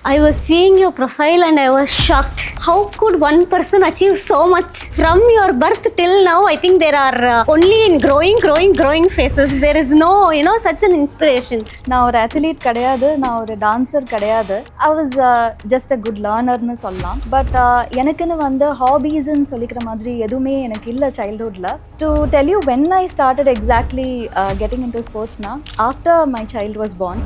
I was seeing your profile and I was shocked. How could one person achieve so much from your birth till now? I think there are only in growing phases. There is no, such an inspiration. நான் ஒரு athlete கிடையாது, நான் ஒரு dancer கிடையாது. I was just a good லேர்னர்னு சொல்லலாம். But எனக்குன்னு வந்து ஹாபீஸ்ன்னு சொல்லிக்கிற மாதிரி எதுவுமே எனக்கு இல்லை சைல்ட்ஹுட்டில். To tell you when I started exactly getting into ஸ்போர்ட்ஸ்னா after my child was born.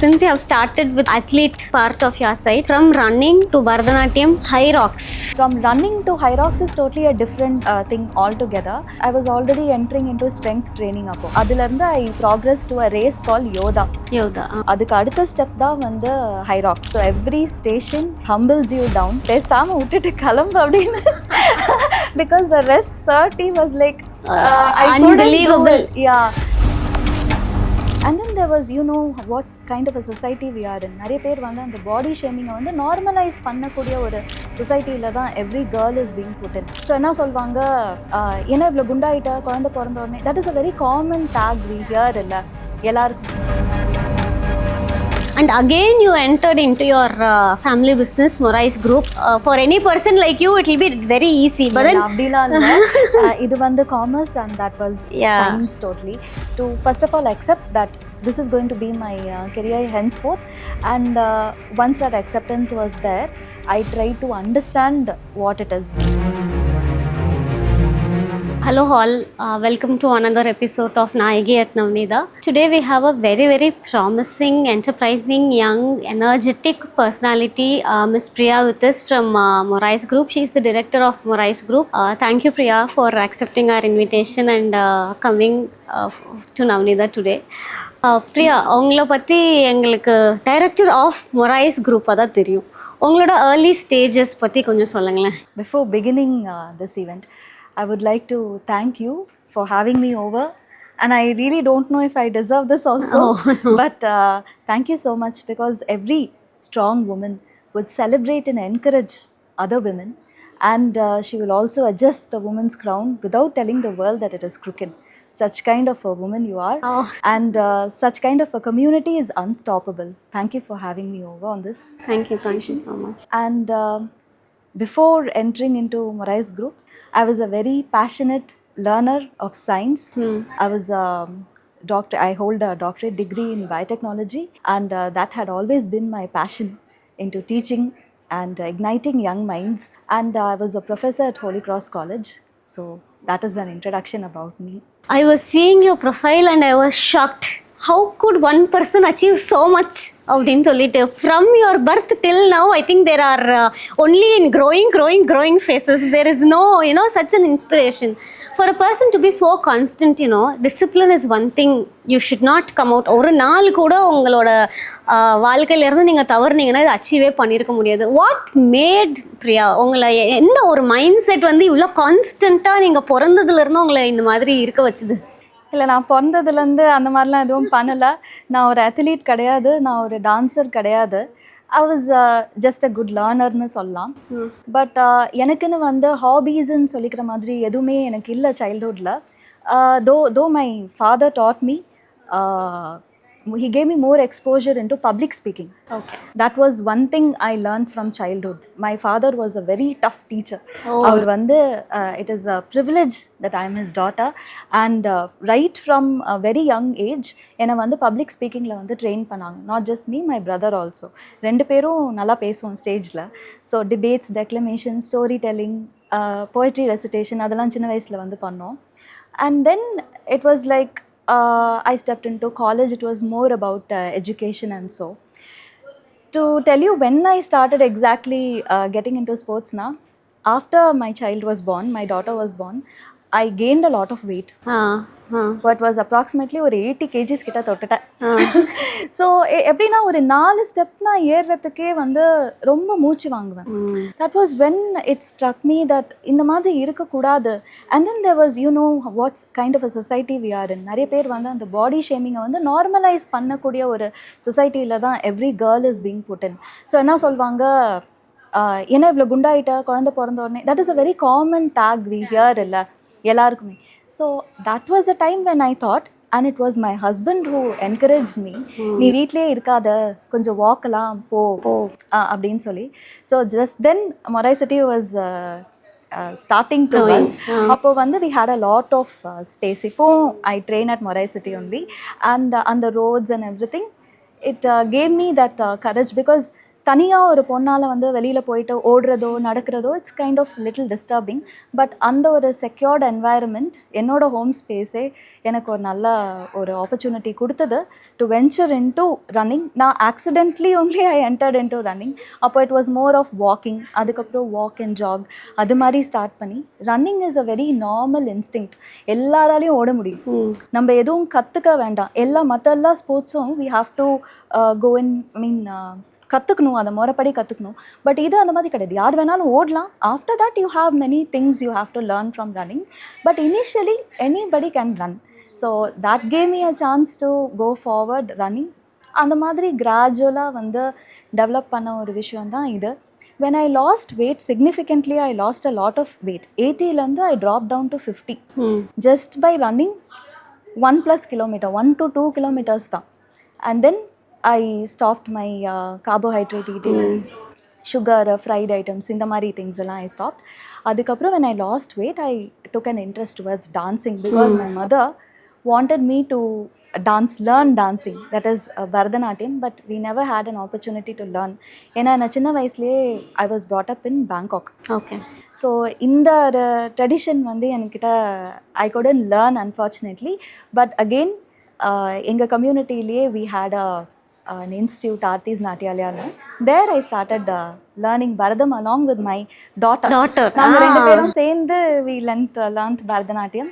Since you have started with athlete part of your side, from running to Bharatanatyam, high rocks. From running to high rocks is totally a different thing altogether. I was already entering into strength training அப்போ. அதிலிருந்து I progressed to a race called Yoda. அதுக்கு அடுத்த step தான் வந்து high rocks. So every station humbles you down. பேசாம விட்டுட்டு கிளம்பு அப்படின்னு. Because the rest 30 was like unbelievable. Yeah. And then there was, what's kind of a society we are in. நிறைய பேர் வந்து அந்த பாடி ஷேமிங்கை வந்து நார்மலைஸ் பண்ணக்கூடிய ஒரு சொசைட்டியில் தான் every girl is being put in. So என்ன சொல்வாங்க, ஏன்னா இவ்வளோ குண்டாயிட்ட குழந்தை பிறந்த உடனே, that is a very common tag we hear இல்லை எல்லாருக்கும். And again you entered into your family business, Morais Group. For any person like you, it will be very easy. But then அப்படிலாம் இல்லை, இது வந்து commerce and that was science totally. To first of all accept that this is going to be my career henceforth, and once that acceptance was there, I tried to understand what it is. Hello all, welcome to another episode of Nayagi at Navneeda. Today we have a very promising, enterprising, young, energetic personality, Miss Priya with us from Morais Group. She is the director of Morais Group. Thank you Priya for accepting our invitation and coming to Navneeda today. Priya, உங்களை பற்றி எங்களுக்கு director of மொரைஸ் குரூப்பாக தான் தெரியும். உங்களோட early stages பற்றி கொஞ்சம் சொல்லுங்களேன். Before beginning this event, I would like to thank you for having me over, and I really don't know if I deserve this also. No. But thank you so much, because every strong woman would celebrate and encourage other women, and she will also adjust the woman's crown without telling the world that it is crooked. Such kind of a woman you are. And such kind of a community is unstoppable. Thank you for having me over on this. Thank you so much. And before entering into Morais Group, I was a very passionate learner of science. I was a doctor. I hold a doctorate degree in biotechnology, and that had always been my passion into teaching and igniting young minds. And I was a professor at Holy Cross College. So that is an introduction about me. I was seeing your profile and I was shocked. How could one person achieve so much? அப்படின்னு சொல்லிட்டு from your birth till now, I think there are only in growing phases. There is no, such an inspiration. For a person to be so constant, discipline is one thing. You should not come out. ஒரு நாள் கூட உங்களோட வாழ்க்கையிலேருந்து நீங்கள் தவறுனீங்கன்னா இது அச்சீவே பண்ணியிருக்க முடியாது. What made Priya உங்களை என்ன ஒரு மைண்ட் செட் வந்து இவ்வளோ கான்ஸ்டண்ட்டாக நீங்கள் பிறந்ததுலேருந்து உங்களை இந்த மாதிரி இருக்க வச்சுது? இல்லை, நான் பிறந்ததுலேருந்து அந்த மாதிரிலாம் எதுவும் பண்ணலை. நான் ஒரு அத்லீட் கிடையாது, நான் ஒரு டான்சர் கிடையாது. I was just a good லேர்னர்னு சொல்லலாம். பட் எனக்குன்னு வந்து ஹாபீஸ்ன்னு சொல்லிக்கிற மாதிரி எதுவுமே எனக்கு இல்லை சைல்ட்ஹுட்டில். Though my father taught me, he gave me more exposure into public speaking. Okay. That was one thing I learned from childhood. My father was a very tough teacher. Avar vande it is a privilege that I am his daughter, and right from a very young age ena vande public speaking la vande train pananga. Not just me, my brother also. rendu perum nalla pesuvom stage la. So debates, declamation, storytelling, poetry recitation adala chinna vayasula vande pannom. And then it was like I stepped into college. It was more about education, and so to tell you when I started exactly getting into sports now, after my child was born, my daughter was born, I gained a lot of weight. But was approximately ஒரு 80 kgs கிட்ட தொட்டுட்டேன். So எப்படின்னா ஒரு 4 step நான் ஏறுறதுக்கே வந்து ரொம்ப மூச்சு வாங்குவேன். That was when it struck me that இந்த மாதிரி இருக்கக்கூடாது. And then there was what's kind of a society we are in. நிறைய பேர் வந்து அந்த பாடி ஷேமிங்கை வந்து நார்மலைஸ் பண்ணக்கூடிய ஒரு சொசைட்டியில் தான் every girl is being put in. So என்ன சொல்வாங்க, ஏன்னா இவ்வளோ குண்டாயிட்ட குழந்தை பிறந்த உடனே, that is a very common tag we hear இல்லை எல்லாருக்குமே. So that was the time when I thought and it was my husband who encouraged me. நீ வீட்லயே இருக்காத, கொஞ்சம் வாக்கலாம் போ அப்படின்னு சொல்லி. So just then Morai was starting to buzz. அப்போ வந்து we had a lot of space. இப்போ I train at Morai City only, and on the roads and everything, it gave me that courage, because தனியாக ஒரு பொண்ணால் வந்து வெளியில் போயிட்டு ஓடுறதோ நடக்கிறதோ it's kind of little disturbing. But அந்த ஒரு செக்யூர்ட் என்வாயர்மெண்ட், என்னோடய ஹோம் ஸ்பேஸே எனக்கு ஒரு நல்ல ஒரு ஆப்பர்ச்சுனிட்டி கொடுத்தது to venture into running. நான் accidentally only I entered into running. அப்போ it was more of walking, அதுக்கப்புறம் வாக் அண்ட் ஜாக் அது மாதிரி ஸ்டார்ட் பண்ணி running is a very normal instinct. எல்லாராலையும் ஓட முடியும், நம்ம எதுவும் கற்றுக்க வேண்டாம். மற்ற எல்லா ஸ்போர்ட்ஸும் வி ஹாவ் டு கோ இன், ஐ மீன் கற்றுக்கணும், அதை முறைப்படி கற்றுக்கணும். பட் இது அந்த மாதிரி கிடையாது, யார் வேணாலும் ஓடலாம். After that you have many things you have to learn from running. But initially anybody can run. So that gave me a chance to go forward running. அந்த மாதிரி கிராஜுவலாக வந்து டெவலப் பண்ண ஒரு விஷயம் தான் இது. when I lost weight significantly, I lost a lot of weight. 80 I dropped down to 50 just by running 1+ kilometer, 1 to 2 kilometers tha. And then I stopped my carbohydrate eating, sugar, fried items, இந்த மாதிரி things எல்லாம் I stopped. அதுக்கப்புறம் when I lost weight, I took an interest towards dancing, because my mother wanted me to learn dancing, that is Bharatanatyam, but we never had an opportunity to learn. ஏன்னா நான் சின்ன வயசுலேயே I was brought up in Bangkok. Okay. So இந்த tradition வந்து என்கிட்ட I couldn't learn unfortunately. But again எங்கள் கம்யூனிட்டிலேயே we had an institute, Artis Natyalaya. There I started learning Bharatam along with my daughter. நாங்கள் ரெண்டு பேரும் சேர்ந்து we learnt Bharatanatyam,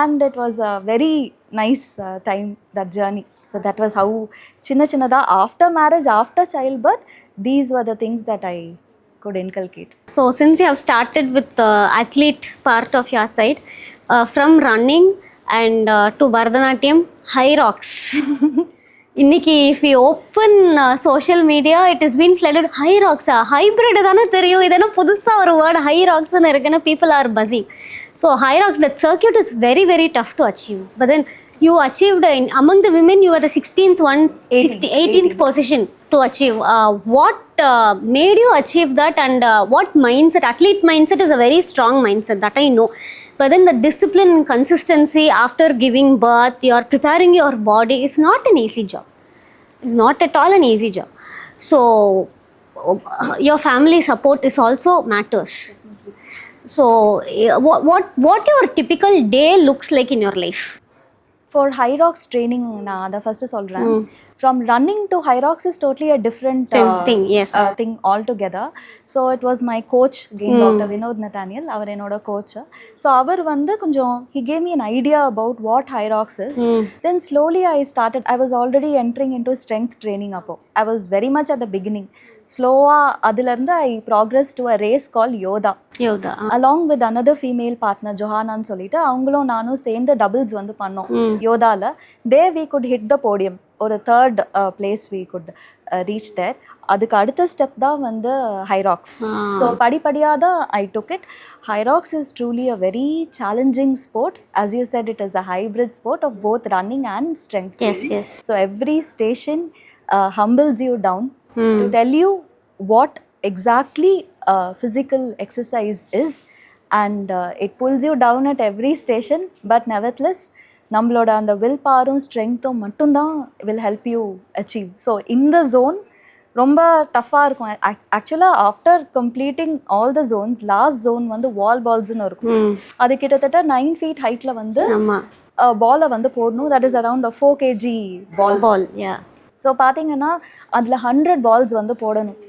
and it was a very nice time, that journey. So that was how சின்னதா after marriage, after childbirth, these were the things that I could inculcate. So since you have started with the athlete part of your side, from running and to Bharatanatyam, high rocks. இன்னைக்கு if you open social media, it has been flooded high rocks. Hybrid தானே தெரியும், இது என்ன புதுசாக ஒரு word high rocks இருக்குன்னு people are buzzing. So high rocks, that circuit is very very tough to achieve. But then you achieved, among the women you were the 18th position to achieve. What made you achieve that, and what mindset? Athlete mindset is a very strong mindset, that I know. But then the discipline and consistency after giving birth, you are preparing your body, is not an easy job. It's not at all an easy job. So your family support is also matters. So what your typical day looks like in your life? For high rocks training, நான் அதை first சொல்கிறேன். From running to high rocks is totally a different thing. Yes. Thing altogether. So it was my coach, again, Dr. Vinod Nathaniel, அவர் என்னோட coach. So அவர் வந்து கொஞ்சம் he gave me an idea about what high rocks is. Then slowly I was already entering into strength training அப்போ. I was very much at the beginning. ஸ்லோவாக அதுலேருந்து I progressed to a race called Yoda. Along with another female partner, ஜொஹானான்னு சொல்லிட்டு, அவங்களும் நானும் சேர்ந்து doubles வந்து பண்ணோம் யோதாவில். There we could hit the podium. ஒரு 3rd place we could reach there. அதுக்கு அடுத்த ஸ்டெப் தான் வந்து ஹை ராக்ஸ். ஸோ படிப்படியாக தான் I took it. High rocks is truly a very challenging sport. As you said, it is a hybrid sport of both running and strength training. Yes. So every station humbles you down to tell you what exactly physical exercise is, and it pulls you down at every station. But nevertheless, நம்மளோட அந்த will பவரும் ஸ்ட்ரென்த்தும் மட்டும்தான் will help you achieve. So இந்த zone ரொம்ப டஃப்பாக இருக்கும். ஆக்சுவலாக after completing all the zones, last zone வந்து வால் பால்ஸ்ன்னு இருக்கும். அது கிட்டத்தட்ட 9 feet ஹைட்டில் வந்து பாலை வந்து போடணும். That is around 4 kg ball. So பார்த்தீங்கன்னா அதில் 100 balls வந்து போடணும்.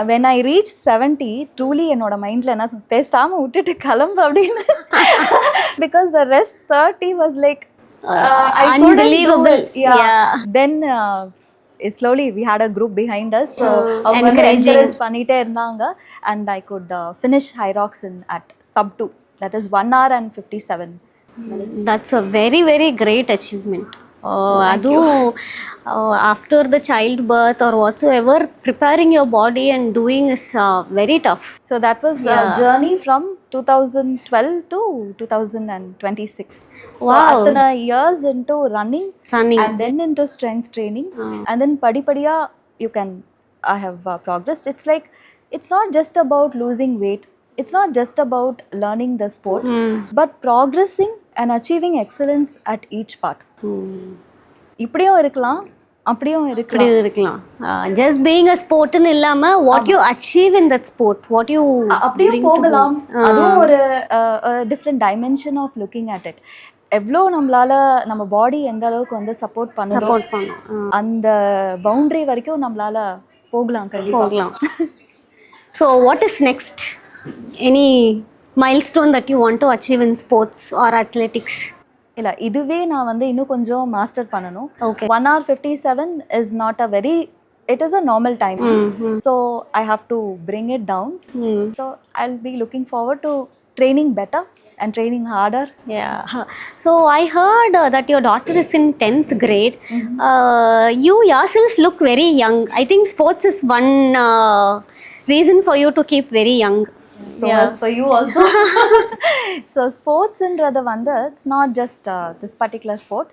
when I reached 70, truly என்னோட மைண்டில் என்ன, பேசாமல் விட்டுட்டு கிளம்பு அப்படின்னு. because the rest 30 was like unbelievable. Then slowly we had a group behind us, so encourage பண்ணிட்டே இருந்தாங்க, and I could finish high rocks at sub 2, that is 1 hour and 57 minutes. That's a very very great achievement. அதுவும் after the childbirth or whatsoever, preparing your body and doing is very tough. So that was a journey from 2012 to 2026. So Wow. athana years into running and then into strength training and then padipadiya you can I have progressed. It's like it's not just about losing weight, it's not just about learning the sport, but progressing and achieving excellence at each part. இப்படியும் இருக்கலாம் அப்படியும் இருக்கலாம். இப்படி இருக்கலாம். Just being a sportனு இல்லாம what you achieve in that sport, what you அப்படியும் போகலாம். அதுவும் ஒரு different dimension of looking at it. எவ்வளோ நம்மளால நம்ம பாடி எந்த அளவுக்கு வந்து சப்போர்ட் பண்ணுதோ அந்த பவுண்டரி வரைக்கும் நம்மளால போகலாம், கண்டிப்பாக போகலாம். So what is next? Any milestone that you want to achieve in sports or athletics? இல்லை, இதுவே நான் வந்து இன்னும் கொஞ்சம் மாஸ்டர் பண்ணணும். Okay. 1:57 is not a very, it is a normal time. So I have to bring it down. So I'll be looking forward to training better and training harder. Yeah. So I heard that your daughter is in 10th grade. You yourself look very young. I think sports is one reason for you to keep very young. So as for you also. So sports inradha vanda it's not just this particular sport.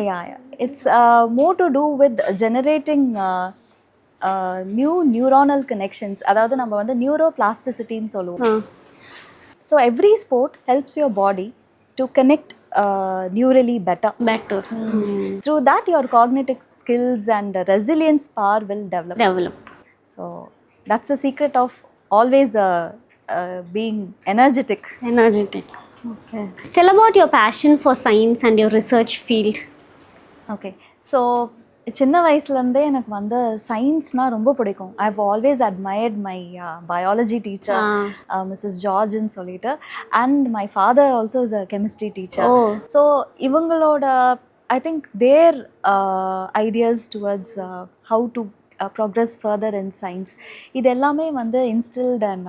Yeah. It's more to do with generating new neuronal connections. அதாவது நம்ம வந்து neuroplasticity ன்னு சொல்லுவோம். So every sport helps your body to connect neurally better. Through that your cognitive skills and resilience power will develop. So that's the secret of always being energetic. Okay. Tell about your passion for science and your research field. Okay. So சின்ன வயசுலேருந்தே எனக்கு வந்து சயின்ஸ்னால் ரொம்ப பிடிக்கும். I have always admired my biology teacher Mrs ஜார்ஜ்ன்னு சொல்லிட்டு, and my father also is a chemistry teacher. So இவங்களோட I think their ideas towards how to progress further in science, இது எல்லாமே வந்து instilled and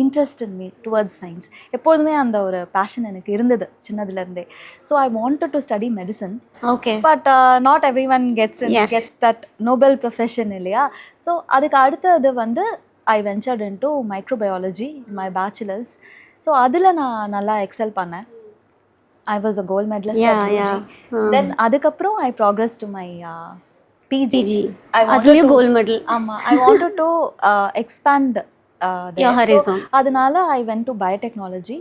interest in me towards science. எப்போதுமே அந்த ஒரு passion எனக்கு இருந்தது சின்னதுலேருந்தே. So I wanted to study medicine. Okay. But not everyone gets that noble profession இல்லையா. So அதுக்கு அடுத்தது வந்து I ventured into microbiology, my bachelor's. So அதில் நான் நல்லா எக்ஸல் பண்ணேன். I was a gold medalist at UG. Then அதுக்கப்புறம் I progressed to my PG. அதுலயும் gold medal. ஆமா, I wanted to expand your horizon. அதனால I went to biotechnology.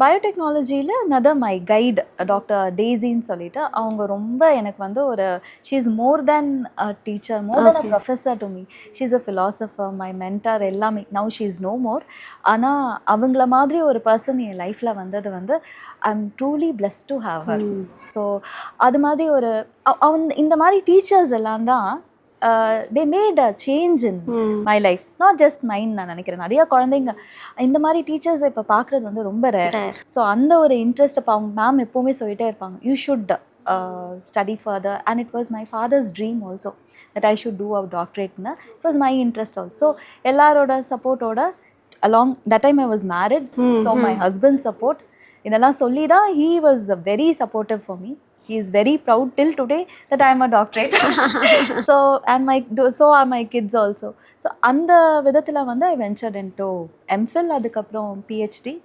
பயோடெக்னாலஜியில் another my guide doctor டேசின்னு சொல்லிட்டு, அவங்க ரொம்ப எனக்கு வந்து ஒரு she is more than a teacher, more than a professor to me. She is a philosopher, my mentor எல்லாமே. Now she is no more. ஆனால் அவங்கள மாதிரி ஒரு பர்சன் என் லைஃப்பில் வந்தது வந்து I'm truly blessed to have her. So அது மாதிரி ஒரு இந்த மாதிரி டீச்சர்ஸ் எல்லாம் தான் they made a change in my life, not just mine. நான் நினைக்கிறேன் நிறைய குழந்தைங்க இந்த மாதிரி டீச்சர்ஸ் இப்போ பார்க்குறது வந்து ரொம்ப ரேர். ஸோ அந்த ஒரு இன்ட்ரெஸ்ட் இப்போ அவங்க மேம் எப்போவுமே சொல்லிட்டே இருப்பாங்க, you should study further, and it was my father's dream also that I should do a doctorate. It was my interest also. எல்லாரோட சப்போர்ட்டோட along that time I was married, so my husband's support இதெல்லாம் சொல்லி தான் he was very supportive for me. He is very proud till today that I am a doctorate. So are my kids also. So அந்த விதத்தில் வந்து I ventured into MPhil, அதுக்கப்புறம் PhD.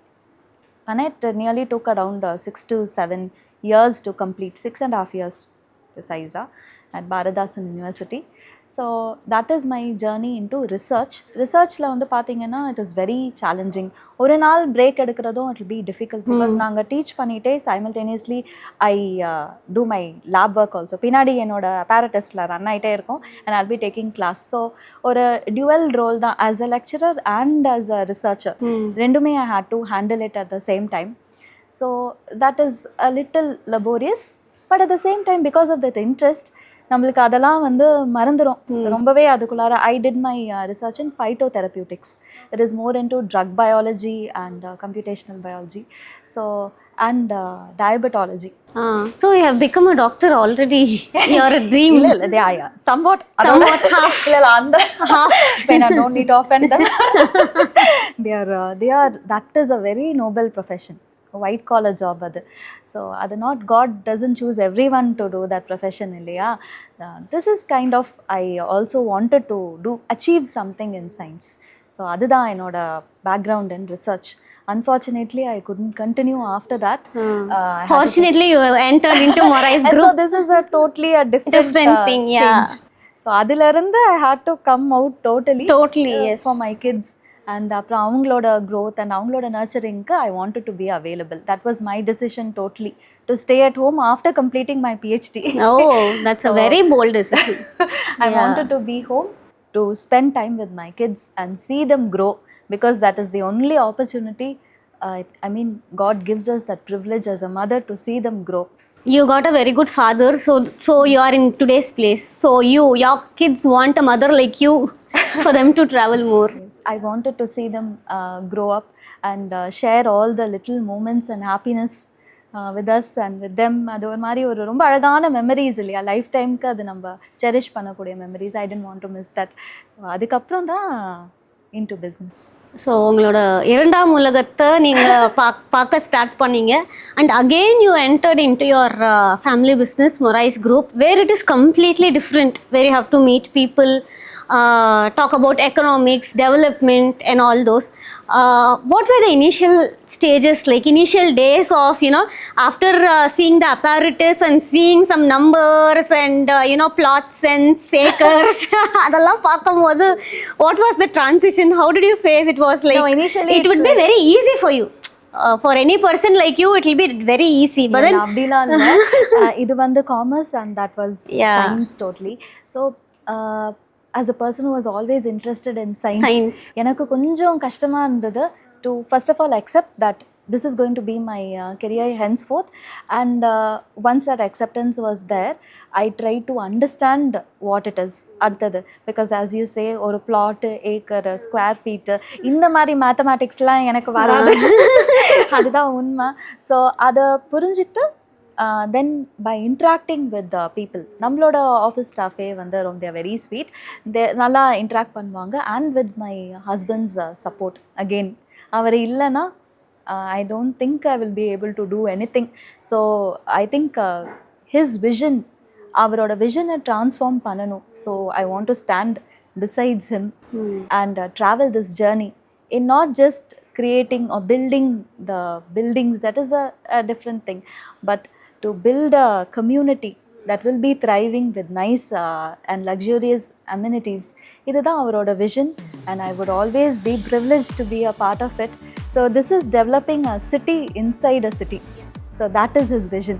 And it nearly took around 6 to 7 years to complete, 6.5 years precise, at Bharatdasan University. So that is my journey into research. Researchல வந்து பார்த்தீங்கன்னா it is very challenging. ஒரு நாள் break எடுக்கிறதும் it will be difficult because நாங்கள் teach பண்ணிகிட்டே simultaneously I do my lab work also. பின்னாடி என்னோட apparatusல run ஆகிட்டே இருக்கும் and I'll be taking class. So ஒரு dual role தான், as a lecturer and as a researcher. ரெண்டுமே I had to handle it at the same time. So that is a little laborious, but at the same time because of that interest நம்மளுக்கு அதெல்லாம் வந்து மறந்துடும் ரொம்பவே. அதுக்குள்ளார I did my research in phytotherapeutics. It is more into drug biology and computational biology, so and diabetology. So you have become a doctor already. Your dream. Yeah, somewhat half. And when I don't need to offend them. They are that is a very noble profession. white collar job அது. So அது not, God doesn't choose everyone to do that profession இல்லையா. This is kind of, I also wanted to achieve something in science. So அதுதான் என்னோட background in research. Unfortunately, I couldn't continue after that. Fortunately, you entered into Morai's And group. so this is a totally a different Thing, yeah. change. So அதுல இருந்து I had to come out totally Yes. for my kids. And அப்புறம் அவங்களோட growth and அவங்களோட nurturingக்கு I wanted to be available. That was my decision totally, to stay at home after completing my PhD. Oh, that's a very bold decision. I wanted to be home to spend time with my kids and see them grow, because that is the only opportunity. I mean, God gives us that privilege as a mother to see them grow. You got a very good father, so you are in today's place. So your kids want a mother like you for them to travel more. Yes, I wanted to see them grow up and share all the little moments and happiness with us and with them. அது ஒரு மாதிரி ஒரு ரொம்ப அழகான memories இல்லையா, life டைம்க்கு அது நம்ம செரிஷ் பண்ணக்கூடிய memories. I don't want to miss that. So அதுக்கப்புறம் தான் இன்டு பிஸ்னஸ். ஸோ உங்களோட இரண்டாம் உலகத்தை நீங்கள் பார்க்க ஸ்டார்ட் பண்ணீங்க. And again you entered into your family business Morai's group, where it is completely different, where you have to meet people, talk about economics, development and all those. What were the initial stages, like initial days of, after seeing the apparatus and seeing some numbers and, plots and sakers, அதெல்லாம் பார்க்கும்போது what was the transition? How did you face? It was like, No, initially it would be very easy for you. For any person like you, it will be very easy. But then, அப்படிலாம் இல்லை. இது வந்து commerce and that was science totally. So as a person who was always interested in science, எனக்கு கொஞ்சம் கஷ்டமா இருந்தது to first of all accept that this is going to be my career henceforth. And once that acceptance was there, I tried to understand what it is அடுத்தது. Because as you say, ஒரு plot, acre, square feet, இந்த மாதிரி மேத்தமேட்டிக்ஸ்லாம் எனக்கு வராது. அதுதான் உண்மை. So அதை புரிஞ்சுக்கிட்டு then by interacting with the people, நம்மளோட ஆஃபீஸ் ஸ்டாஃபே வந்து they are very sweet, நல்லா இன்ட்ராக்ட் பண்ணுவாங்க. and with my husband's support, again அவர் இல்லைன்னா I don't think I will be able to do anything. So I think his vision, அவரோட விஷனை transform பண்ணணும். So I want to stand besides him and travel this journey in not just creating or building the buildings, that is a different thing, but to build a community that will be thriving with nice and luxurious amenities. இதுதான் அவரோட vision, and I would always be privileged to be a part of it. So this is developing a city inside a city. So that is his vision.